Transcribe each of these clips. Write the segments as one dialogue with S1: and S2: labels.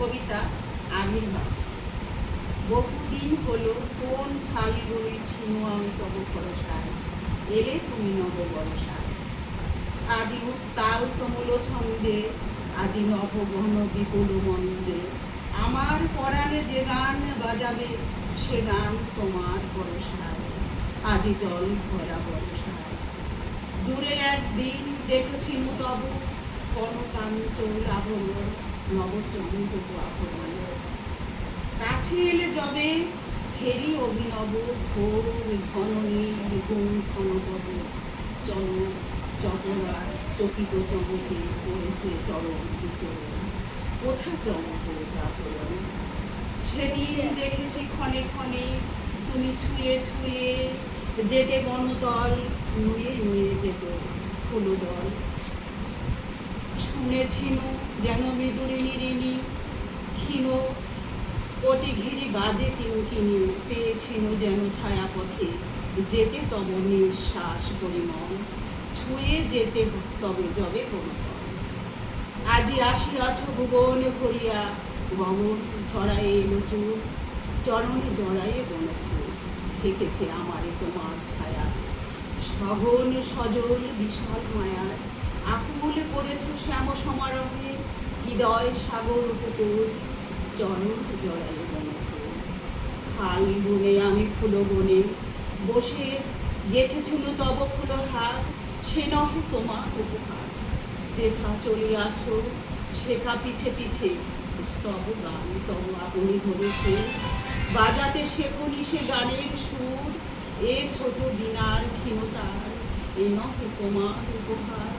S1: কবিতা আবির্ভাব। বহুদিন হলো কোন ফাল্গুনে ছিনু আমি তব ভরসায়, এলে তুমি নব বরসায়। আজি উত্তাল তমুল ছন্দে, আজি নব ঘন বিপুল মন্দে, আমার পরাণে যে গান বাজাবে সে গান তোমার ভরসায়, আজি জল ভরা বরসায়। দূরে একদিন দেখেছিনু তব কনকাঞ্চল আভরণ, নবচন্দ্র আভরণ। কাছে এলে যবে ফেরি অভিনব, ঘোর ঘন নীল গুণ ঘনপদ, চল চপলা চকিত চমকে পড়েছে চরণ বিচরণ, কোথা চমক আচরণ। সেদিন দেখেছি ক্ষণে ক্ষণে তুমি ছুঁয়ে ছুঁয়ে যেতে বনতল, নুয়ে নুয়ে যেত ফুলদল। শুনেছিনু যেন মৃদুরিণী ঋণী, ক্ষীণ কোটি ঘিরি বাজে কিঙ্কিনি, পেয়েছিনু যেন ছায়াপথে যেতে তব নিঃশ্বাস পরিমল, ছুঁয়ে যেতে তবে যবে বনতল। আজি আসিয়াছ ভুবন ভরিয়া, গগন ছড়ায়ে নচুর, চরণে জড়ায়ে বনফুল, ঢেকেছে আমারে তোমার ছায়া। সঘন সজল বিশাল মায়ায় আকুল করেছ শ্যাম সমারোহে, হৃদয় সাগর পুকুর, চরণ জড়ায়ে বনফুল। খাল বনে আমি ফুল বনে বসে গেথেছিল তব ফুল হার, সে নহে তোমার উপহার। যেথা চলিয়াছ শেখা পিছে পিছে, স্তব গান তব আপনি ধরেছে, বাজাতে শেখনি সে গানের সুর, এ ছোট বিনার ক্ষীণতার, এ নহে তোমার উপহার।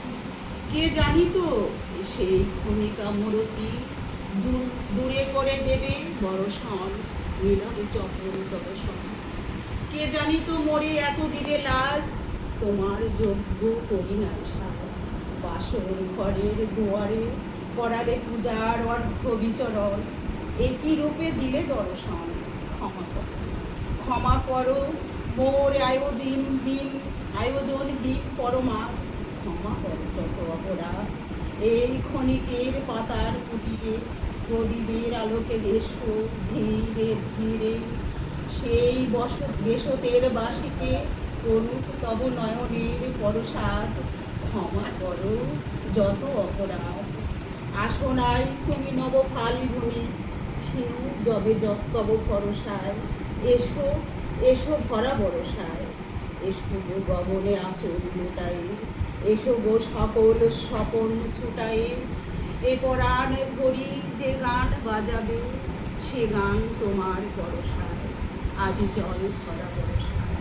S1: কে জানিত সেই ক্ষণিকা মূরতি, দূরে করে দেবে বরষণ, নীরবে চক্র দর্শন। কে জানিত মোরে এত দিবে লাজ, তোমার যোগ্য করি নাই সাজ। বাসর ঘরের দুয়ারে করাবে পূজার অর্ঘ্য বিচরণ, একই রূপে দিলে দর্শন। ক্ষমা করো, ক্ষমা করো মোর আয়োজনহীন পরমা, ক্ষমা করো যত অপরাধ। এই ক্ষণিকের পাতার কুটিরে প্রদীপের আলোকে এসো ধীরে ধীরে, সেই বেশতের বাসিতে করুক তব নয়নের পরশাদ। ক্ষমা করো যত অপরাধ। আসো নাই তুমি নব ফাল্গুনে, ছিনু যবে তব ভরসায়, এসো এসো ভরা বরসায়, এসো গো গগনে আঁচল লুটায়ে, এসো গো সকল স্বপন ছুটায়ে। এ পরাণ ভরি যে গান বাজাবে সে গান তোমার বরসায়, আজি জল ভরা বরসায়।